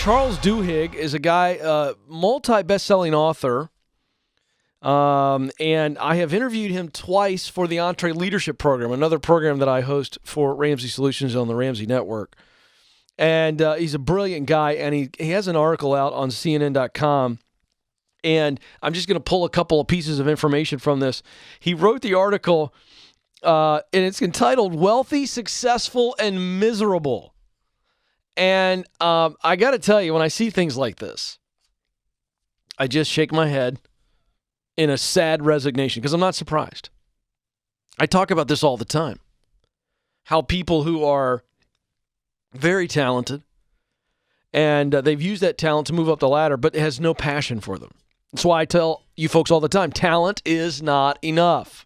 Charles Duhigg is a guy, multi-best-selling author, and I have interviewed him twice for the Entree Leadership Program, another program that I host for Ramsey Solutions on the Ramsey Network. And he's a brilliant guy, and he has an article out on CNN.com, and I'm just going to pull a couple of pieces of information from this. He wrote the article, and it's entitled Wealthy, Successful, and Miserable. And I got to tell you, when I see things like this, I just shake my head in a sad resignation because I'm not surprised. I talk about this all the time. How people who are very talented and they've used that talent to move up the ladder, but it has no passion for them. That's why I tell you folks all the time, talent is not enough.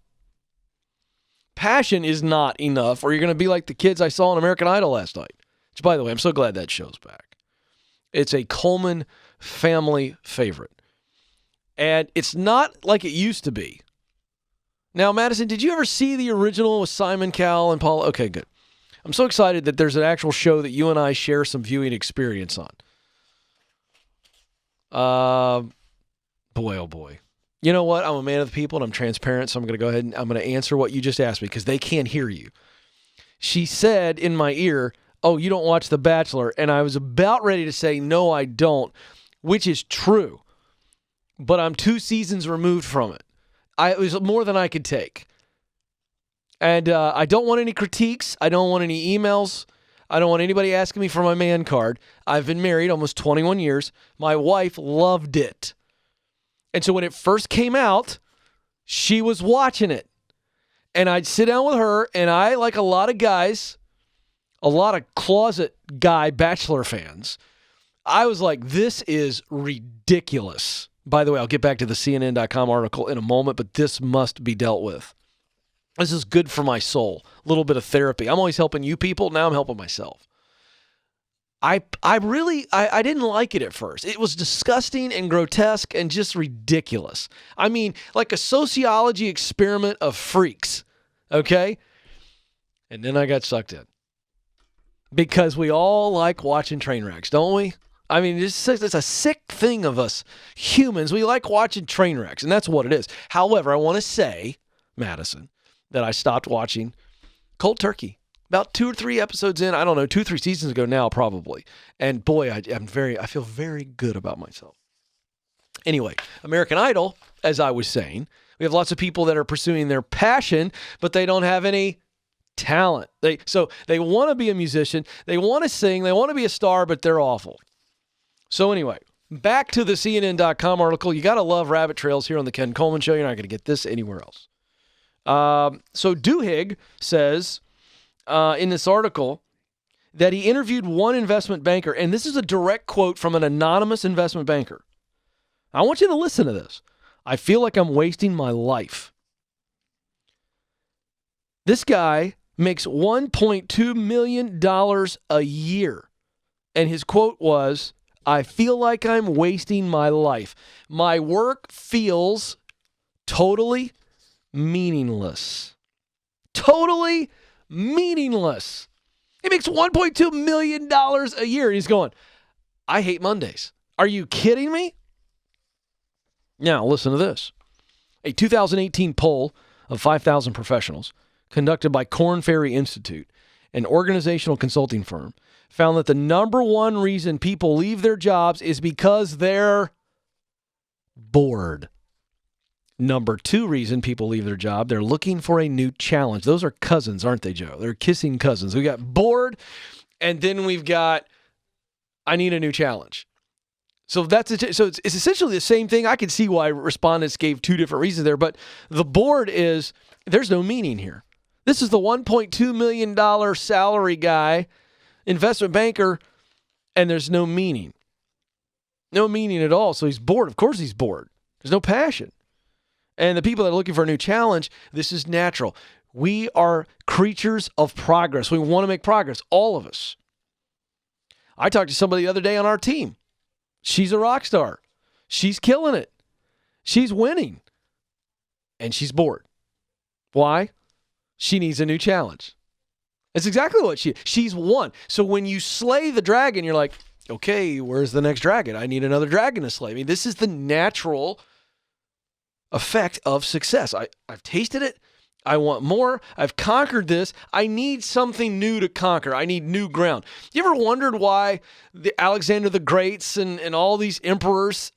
Passion is not enough, or you're going to be like the kids I saw on American Idol last night. Which, by the way, I'm so glad that show's back. It's a Coleman family favorite. And it's not like it used to be. Now, Madison, did you ever see the original with Simon Cowell and Paula? Okay, good. I'm so excited that there's an actual show that you and I share some viewing experience on. Boy, oh boy. You know what? I'm a man of the people and I'm transparent, so I'm going to go ahead and I'm going to answer what you just asked me because they can't hear you. She said in my ear, "Oh, you don't watch The Bachelor," and I was about ready to say, no, I don't, which is true, but I'm 2 seasons removed from it. It was more than I could take. And I don't want any critiques. I don't want any emails. I don't want anybody asking me for my man card. I've been married almost 21 years. My wife loved it. And so when it first came out, she was watching it. And I'd sit down with her, and I, like a lot of guys, a lot of closet guy Bachelor fans, I was like, this is ridiculous. By the way, I'll get back to the CNN.com article in a moment, but this must be dealt with. This is good for my soul. A little bit of therapy. I'm always helping you people. Now I'm helping myself. I didn't like it at first. It was disgusting and grotesque and just ridiculous. I mean, like a sociology experiment of freaks. Okay? And then I got sucked in. Because we all like watching train wrecks, don't we? I mean, it's a sick thing of us humans. We like watching train wrecks, and that's what it is. However, I want to say, Madison, that I stopped watching cold turkey about 2 or 3 episodes in. I don't know, 2 or 3 seasons ago now, probably. And boy, I feel very good about myself. Anyway, American Idol, as I was saying, we have lots of people that are pursuing their passion, but they don't have any talent. So they want to be a musician, they want to sing, they want to be a star, but they're awful. So anyway, back to the CNN.com article. You got to love rabbit trails here on the Ken Coleman Show. You're not going to get this anywhere else. So Duhigg says in this article that he interviewed one investment banker, and this is a direct quote from an anonymous investment banker. I want you to listen to this. "I feel like I'm wasting my life." This guy makes $1.2 million a year. And his quote was, "I feel like I'm wasting my life. My work feels totally meaningless." Totally meaningless. He makes $1.2 million a year. And he's going, "I hate Mondays." Are you kidding me? Now, listen to this. A 2018 poll of 5,000 professionals conducted by Korn Ferry Institute, an organizational consulting firm, found that the number one reason people leave their jobs is because they're bored. Number 2 reason people leave their job, they're looking for a new challenge. Those are cousins, aren't they, Joe? They're kissing cousins. We got bored, and then we've got, I need a new challenge. So it's essentially the same thing. I can see why respondents gave 2 different reasons there, but the bored is, there's no meaning here. This is the $1.2 million salary guy, investment banker, and there's no meaning. No meaning at all. So he's bored. Of course he's bored. There's no passion. And the people that are looking for a new challenge, this is natural. We are creatures of progress. We want to make progress, all of us. I talked to somebody the other day on our team. She's a rock star. She's killing it. She's winning. And she's bored. Why? She needs a new challenge. It's exactly what she's won. So when you slay the dragon, you're like, Okay, where's the next dragon? I need another dragon to slay. I mean, this is the natural effect of success. I've tasted it. I want more. I've conquered this. I need something new to conquer. I need new ground. You ever wondered why the Alexander the Greats and all these emperors,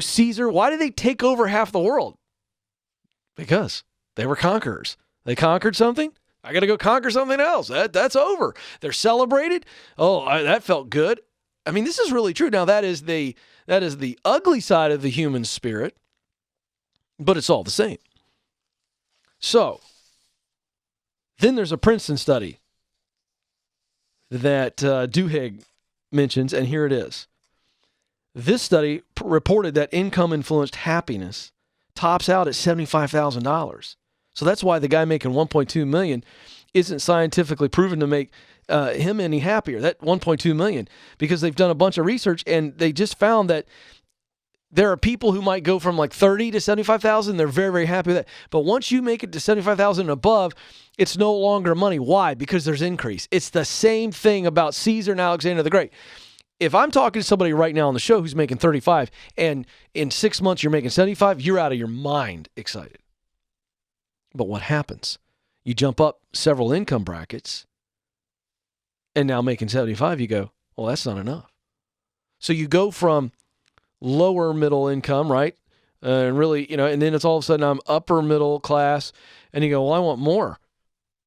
Caesar, why did they take over half the world? Because they were conquerors. They conquered something. I got to go conquer something else. That's over. They're celebrated. Oh, that felt good. I mean, this is really true. Now, that is the ugly side of the human spirit, but it's all the same. So, then there's a Princeton study that Duhigg mentions, and here it is. This study reported that income-influenced happiness tops out at $75,000. So that's why the guy making $1.2 million isn't scientifically proven to make him any happier. That $1.2 million, because they've done a bunch of research and they just found that there are people who might go from like 30 to 75,000. They're very, very happy with that. But once you make it to 75,000 and above, it's no longer money. Why? Because there's increase. It's the same thing about Caesar and Alexander the Great. If I'm talking to somebody right now on the show who's making 35 and in 6 months you're making 75, you're out of your mind excited. But what happens? You jump up several income brackets and now making 75, you go, well, that's not enough. So you go from lower middle income, right? And really, and then it's all of a sudden I'm upper middle class, and you go, well, I want more.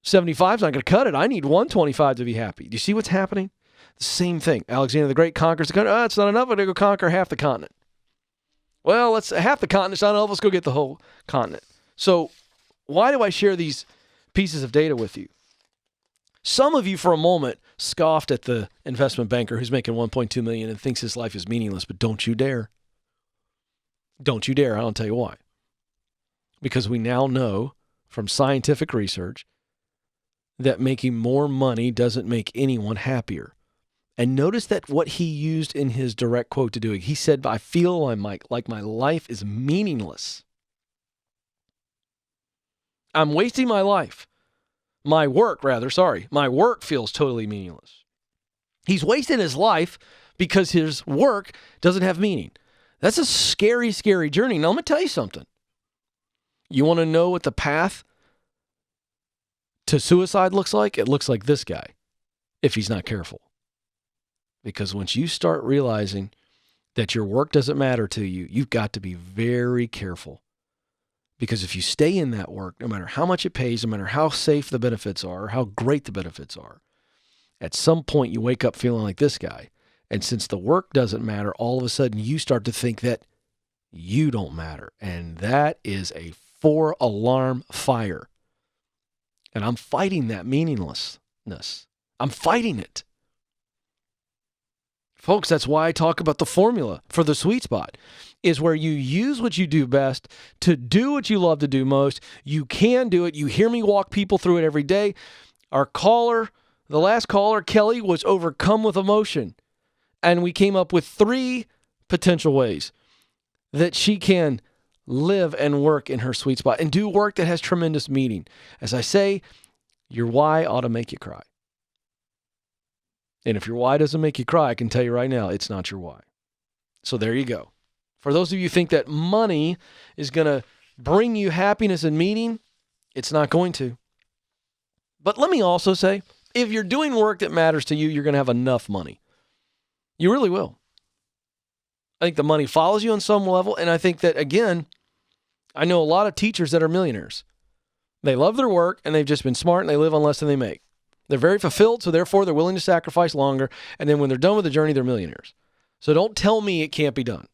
75 is not going to cut it. I need 125 to be happy. Do you see what's happening? The same thing. Alexander the Great conquers the country. Oh, it's not enough. I'm going to go conquer half the continent. Well, half the continent's not enough. Let's go get the whole continent. So why do I share these pieces of data with you? Some of you, for a moment, scoffed at the investment banker who's making $1.2 million and thinks his life is meaningless, but don't you dare. Don't you dare. I'll tell you why. Because we now know from scientific research that making more money doesn't make anyone happier. And notice that what he used in his direct quote to doing, he said, I feel like my life is meaningless. I'm wasting my life. My work feels totally meaningless. He's wasted his life because his work doesn't have meaning. That's a scary, scary journey. Now, let me tell you something. You want to know what the path to suicide looks like? It looks like this guy, if he's not careful. Because once you start realizing that your work doesn't matter to you, you've got to be very careful. Because if you stay in that work, no matter how much it pays, no matter how safe the benefits are, or how great the benefits are, at some point you wake up feeling like this guy. And since the work doesn't matter, all of a sudden you start to think that you don't matter. And that is a 4-alarm fire. And I'm fighting that meaninglessness. I'm fighting it. Folks, that's why I talk about the formula for the sweet spot, is where you use what you do best to do what you love to do most. You can do it. You hear me walk people through it every day. Our caller, the last caller, Kelly, was overcome with emotion. And we came up with 3 potential ways that she can live and work in her sweet spot and do work that has tremendous meaning. As I say, your why ought to make you cry. And if your why doesn't make you cry, I can tell you right now, it's not your why. So there you go. For those of you who think that money is going to bring you happiness and meaning, it's not going to. But let me also say, if you're doing work that matters to you, you're going to have enough money. You really will. I think the money follows you on some level. And I think that, again, I know a lot of teachers that are millionaires. They love their work and they've just been smart and they live on less than they make. They're very fulfilled, so therefore they're willing to sacrifice longer. And then when they're done with the journey, they're millionaires. So don't tell me it can't be done.